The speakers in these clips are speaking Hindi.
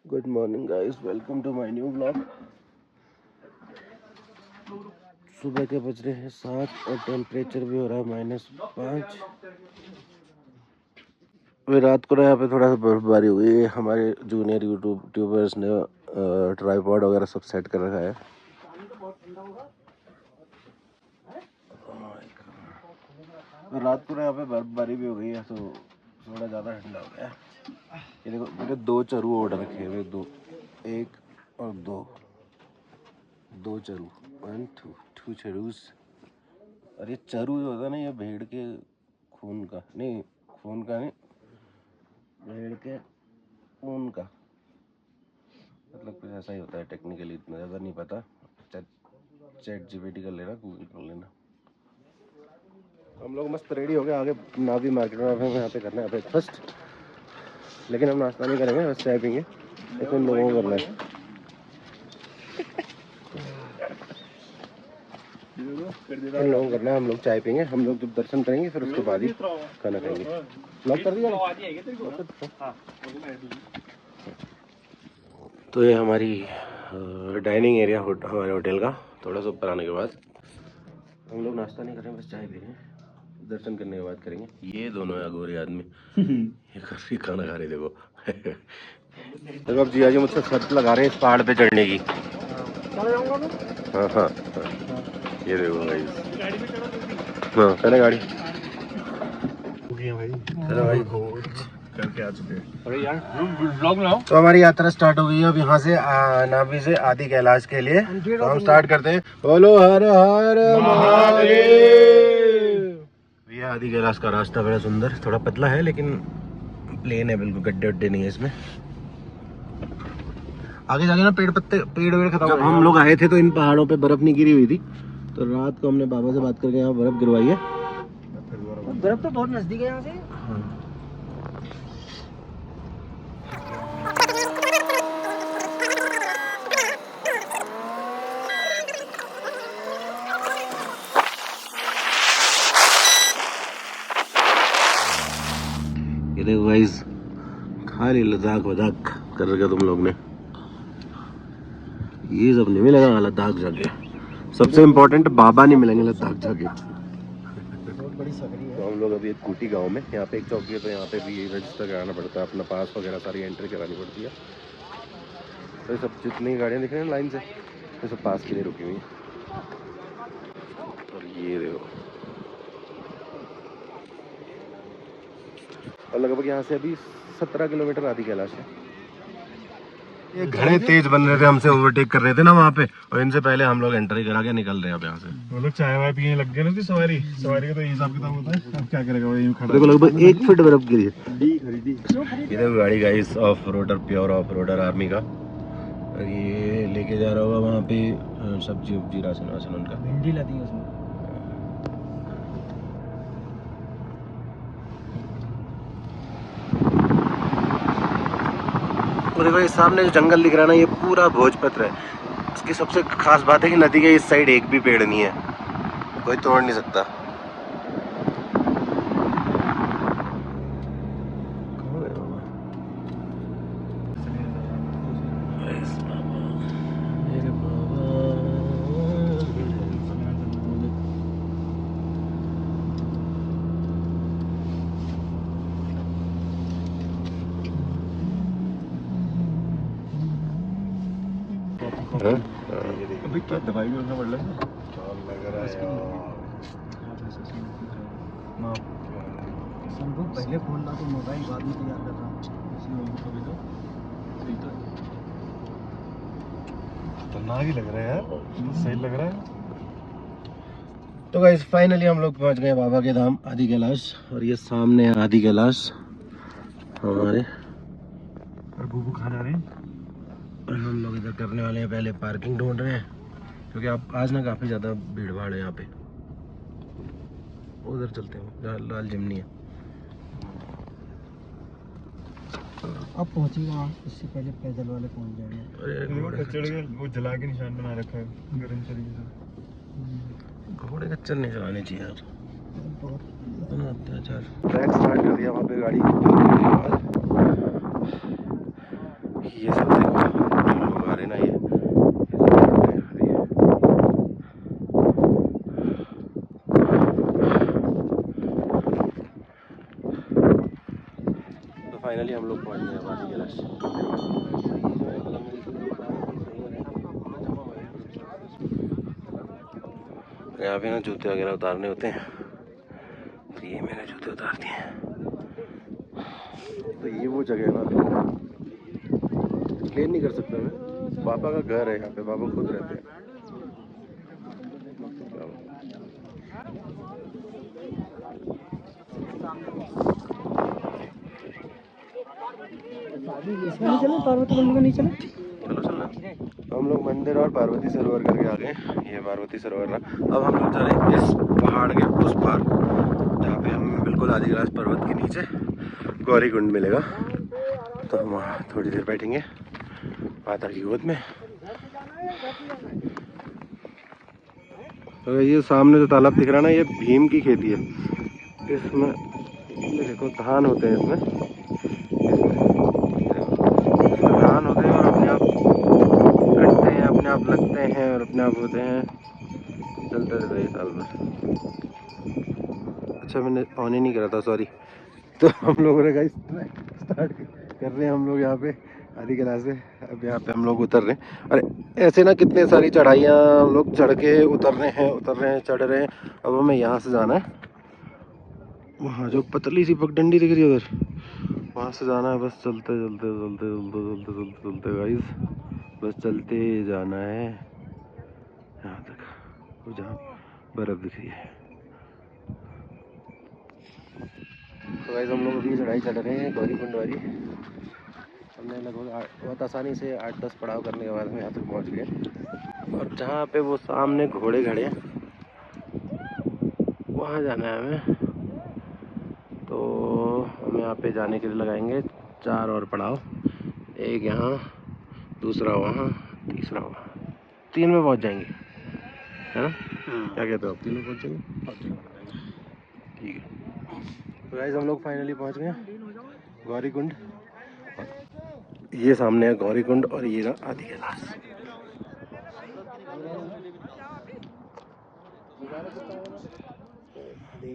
Good morning guys, welcome to my new vlog. सुबह के बज रहे हैं 7 और टेम्परेचर भी हो रहा है -5। अभी रात को यहाँ पे थोड़ा सा बर्फबारी हुई है। हमारे जूनियर यूट्यूबर्स ने ट्राइपॉड वगैरह सब सेट कर रखा है। रात को यहाँ पे बर्फबारी भी हो गई है तो थोड़ा ज़्यादा ठंडा हो गया है। ये देखो, मैंने 2 चरू ऑर्डर रखे हुए, 2, 1 और 2 चरू, 1 2 चरूस। और ये चरू जो होता है ना, ये भेड़ के खून का नहीं, भेड़ के ऊन का, मतलब कुछ ऐसा ही होता है। टेक्निकली इतना ज़्यादा नहीं पता, चैट जीपीटी कर लेना, गूगल कर लेना। हम लोग मस्त रेडी हो गए, आगे नावी मार्केट में हमें यहाँ पे करना है ब्रेकफास्ट। लेकिन हम नाश्ता नहीं करेंगे, बस चाय पीएंगे। इसमें लोगों को करना है, इन लोगों को करना है। हम लोग चाय पियेंगे, हम लोग जब दर्शन करेंगे फिर उसके बाद ही खाना खाएंगे। लॉक कर दिया। तो ये हमारी डाइनिंग एरिया हमारे होटल का। थोड़ा सा ऊपर आने के बाद हम लोग नाश्ता नहीं करेंगे, बस चाय पियेंगे। दर्शन करने के बाद करेंगे। ये दोनों है गोरे आदमी, ये काफी खाना खा रहे। देखो देखो, अब जिया जी मुझसे शर्त लगा रहे हैं इस पहाड़ पे चढ़ने की। हाँ हाँ हाँ, ये देखो भाई। हाँ, चले गाड़ी। चलो भाई, करके आ चुके हैं। अरे यार व्लॉग बनाओ। तो हमारी यात्रा स्टार्ट हो गई है अब यहाँ से नाभी से आदि कैलाश के लिए। तो हम स्टार्ट करते हैं। बोलो हर हर महादेव। ये आदि कैलाश का रास्ता बड़ा सुंदर, थोड़ा पतला है लेकिन प्लेन है, बिल्कुल गड्ढे वड्ढे नहीं है इसमें। आगे जाके ना पेड़ खत्म। जब हम लोग आए थे तो इन पहाड़ों पे बर्फ नहीं गिरी हुई थी, तो रात को हमने बाबा से बात करके यहाँ बर्फ गिरवाई है। बर्फ तो बहुत नजदीक है यहाँ से। ये देखो गाइस, खाली लद्दाख वदाख कर रखा तुम लोग ने। ये सब नहीं मिलेगा लद्दाख जाके। सबसे इम्पोर्टेंट, बाबा नहीं मिलेंगे लद्दाख जाके। तो हम लोग अभी एक कूटी गांव में, यहाँ पे एक चौकी है, तो यहाँ पे भी रजिस्टर कराना पड़ता है, अपना पास वगैरह सारी एंट्री करानी पड़ती है। तो ये सब जितनी गाड़ियाँ दिख रही हैं लाइन से, ये सब पास के लिए रुकी हुई हैं। और ये देखो, और लगभग यहाँ से अभी 17 किलोमीटर आदि कैलाश है। ये घड़े तेज बन रहे थे, हमसे ओवरटेक कर रहे थे ना वहाँ पे, और इनसे पहले हम लोग एंट्री करा के निकल रहे हैं अब यहाँ से। वो लोग चाय वाय पीने लग गए ना। सवारी का तो हिसाब किताब होता है। अब क्या करेगा वो, यूं खड़ा। देखो लगभग 1 फीट बर्फ गिरी है। ये गाड़ी guys off roader, pure off roader army का। और ये लेके जा रहा होगा वहाँ पे सब्जी उब्जी, राशन वाशन उनका। भिंडी लाती है उसमें। और देखो ये सामने जो जंगल दिख रहा है ना, ये पूरा भोजपत्र है। इसकी सबसे खास बात है कि नदी के इस साइड एक भी पेड़ नहीं है, कोई तोड़ नहीं सकता। अभी क्या दवाई भी उतना पड़ रहा है। पहले फोन ला तो मोबाइल बाद में तैयार कर रहा खतरनाक ही लग रहा है यार, सही लग रहा है। तो गाइस फाइनली हम लोग पहुंच गए बाबा के धाम आदि कैलाश। और ये सामने है आदि कैलाश हमारे। और बूबू कहाँ जा रहे हैं? और हम लोग इधर करने वाले हैं, पहले पार्किंग ढूंढ रहे हैं, क्योंकि आप आज ना काफ़ी ज़्यादा भीड़ भाड़ है यहाँ पे। उधर चलते हैं जहाँ लाल चिमनी है। अब पहुंचेगा, इससे पहले पैदल वाले पहुंच जाएंगे। अरे वो जला के निशान बना रखा है गर्म तरीके से। घोड़े कच्चर नहीं चलाने चाहिए यार, इतना अत्याचार। ट्रैक स्टार्ट कर दिया वहाँ पे गाड़ी। ये सब देखो जो लोग आ रहे ना ये तो फाइनली हम लोग पहुंच गए वादी कैलाश। यहाँ पे ना जूते वगैरह उतारने होते हैं, तो ये मैंने जूते उतार दिए। तो ये वो जगह है ना, एक्सप्लेन नहीं कर सकता मैं। पापा का घर है यहाँ पे, पापा खुद रहते हैं। इसमें नहीं चले, पार्वती मंदिर में नहीं चले। चलो चलना। तो हम लोग मंदिर और पार्वती सरोवर करके आ गए। ये पार्वती सरोवर ना। अब हम लोग जा रहे हैं इस पहाड़ के उस पार, जहाँ पे हम बिल्कुल आदि कैलाश पर्वत के नीचे गौरी कुंड मिलेगा। तो हम वहाँ थोड़ी देर बैठेंगे माता की गोद में। तो ये सामने जो तालाब दिख रहा है ना, ये भीम की खेती है। इसमें ये देखो धान होते हैं, इसमें धान होते हैं और अपने आप कटते हैं, अपने आप लगते हैं और अपने आप होते हैं, चलते रहते हैं साल भर। अच्छा मैंने ऑन ही नहीं करा था, सॉरी। तो हम लोगों ने गाइस स्टार्ट कर रहे हैं हम लोग यहाँ पे आदि कैलाश से। अब यहाँ पे हम लोग उतर रहे हैं। अरे ऐसे ना कितने सारी चढ़ाइयाँ हम लोग चढ़ के उतर रहे हैं चढ़ रहे हैं। अब हमें यहाँ से जाना है वहाँ जो पतली सी पगडंडी दिख रही है उधर, वहाँ से जाना है। बस चलते चलते चलते चलते चलते चलते चलते गाइस, बस चलते ही जाना है यहाँ तक, वो जहाँ बर्फ़ दिख रही है। तो गाइस हम लोग अभी चढ़ाई चढ़ रहे हैं गौरी कुंड वाली। हमने लगभग बहुत आसानी से 8-10 पड़ाव करने के बाद हम यहाँ तक पहुँच गए। और जहाँ पे वो सामने घोड़े खड़े हैं वहाँ जाना है हमें। तो हम यहाँ पे जाने के लिए लगाएंगे 4 और पड़ाव, एक यहाँ, दूसरा वहाँ, तीसरा वहाँ। 3 में पहुँच जाएंगे, है ना? क्या कहते हो आप, 3 में पहुँच जाएंगे? ठीक है। तो गाइस हम लोग फाइनली पहुँच गए गौरी कुंड। ये सामने है गौरी कुंड और ये रहा आदि कैलाश।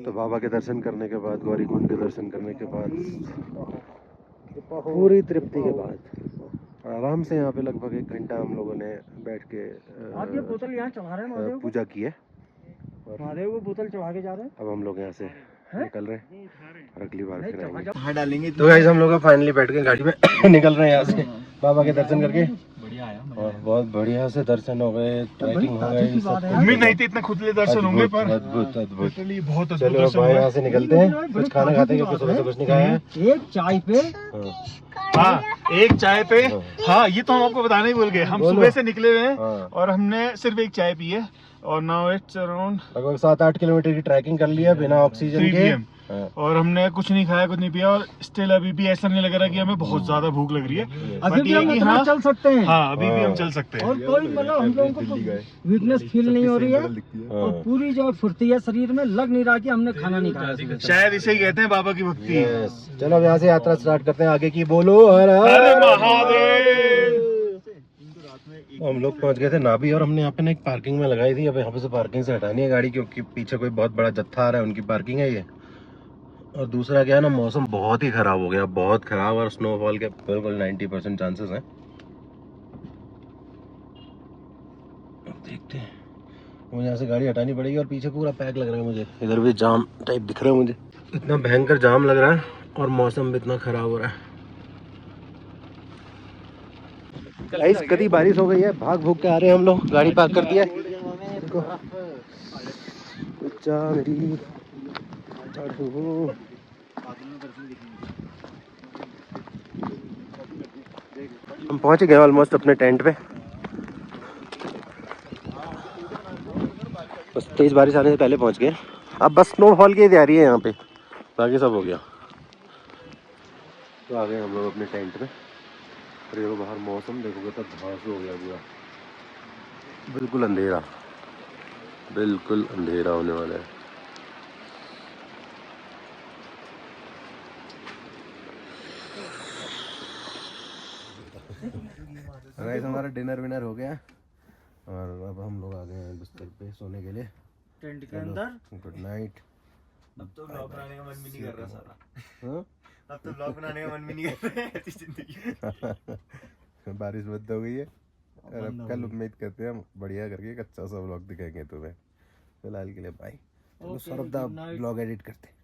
तो बाबा के दर्शन करने के बाद, गौरी कुंड के दर्शन करने के बाद, पूरी तृप्ति के बाद आराम से यहाँ पे लगभग 1 घंटा हम लोगों ने बैठ के बोतल यहाँ चढ़ा रहे हैं पूजा की है। महादेव को बोतल चढ़ा के जा रहे हैं। अब हम लोग यहाँ से निकल रहे हैं और अगली बार फिर आएंगे। हाँ डालेंगे। तो गाइस हम लोग फाइनली बैठ के गाड़ी में निकल रहे हैं यहाँ से बाबा के दर्शन करके। और बहुत बढ़िया से दर्शन हो गए, ट्रैकिंग हो गई। उम्मीद नहीं थी इतने खुले दर्शन होंगे, पर अद्भुत अद्भुत। बहुत अद्भुत चलो दर्शन भाई हुए। यहाँ से निकलते हैं, कुछ खाना खाते हैं क्योंकि सुबह से कुछ नहीं खाया है। एक चाय पे हाँ, एक चाय पे। हाँ, ये तो हम आपको बताना ही भूल गए। हम सुबह से निकले हुए हैं और हमने सिर्फ एक चाय पी है। और नाउ इट्स अराउंड लगभग 7-8 किलोमीटर की ट्रैकिंग कर लिया बिना ऑक्सीजन 3 के। PM। और हमने कुछ नहीं खाया, कुछ नहीं पिया, और स्टिल अभी भी ऐसा नहीं लग रहा कि हमें बहुत ज्यादा भूख लग रही है। अभी भी हम इतना चल सकते हैं। हाँ, अभी भी हम चल सकते हैं। और कोई मतलब हम लोगों को वीकनेस फील नहीं हो रही है और पूरी जो फुर्ती है शरीर में, लग नहीं रहा कि हमने खाना नहीं खाया। शायद इसे ही कहते हैं बाबा की भक्ति। चलो अब यहाँ से यात्रा स्टार्ट करते हैं आगे की। बोलो हर हर महादेव। हम लोग पहुंच गए थे नाभि और हमने यहाँ पे ना एक पार्किंग में लगाई थी। अब यहाँ पे से पार्किंग से हटानी है गाड़ी, क्योंकि पीछे कोई बहुत बड़ा जत्था आ रहा है, उनकी पार्किंग है ये। और दूसरा क्या है ना, मौसम बहुत ही खराब हो गया, बहुत खराब, और स्नोफॉल के बिल्कुल 90% चांसेस हैं। अब देखते हैं, मुझे यहाँ से गाड़ी हटानी पड़ेगी। और पीछे पूरा पैक लग रहा है मुझे, इधर भी जाम टाइप दिख रहा है मुझे, इतना भयंकर जाम लग रहा है और मौसम भी इतना खराब हो रहा है। गाइस कभी बारिश हो गई है, भाग भूग के आ रहे हैं हम लोग, गाड़ी पार्क कर दिया है। देखो मेरी हम पहुंच गए ऑलमोस्ट अपने टेंट पे। बस तेज बारिश आने से पहले पहुंच गए। अब बस स्नोफॉल की तैयारी है यहाँ पे, बाकी सब हो गया। तो आ गए हम लोग अपने टेंट में। और ये बाहर मौसम देखोगे तो घास हो गया पूरा, बिल्कुल अंधेरा, बिल्कुल अंधेरा होने वाला है। गाइस हमारा डिनर विनर हो गया और अब हम लोग आ गए हैं बिस्तर पे सोने के लिए टेंट के अंदर। Good night. अब तो ब्लॉग बनाने का मन भी नहीं कर रहा सारा। हाँ? अब तो ब्लॉग बनाने का मन भी नहीं कर रहा है ऐसी जिंदगी। बारिश बंद हो गई है और अब कल उम्मीद करते हैं हम बढ़िया करके एक अच्छा सा व्लॉग दिखाएंगे तुम्हें। फिलहाल के लिए बाय। चलो सौरभ दा ब्लॉग एडिट करते हैं।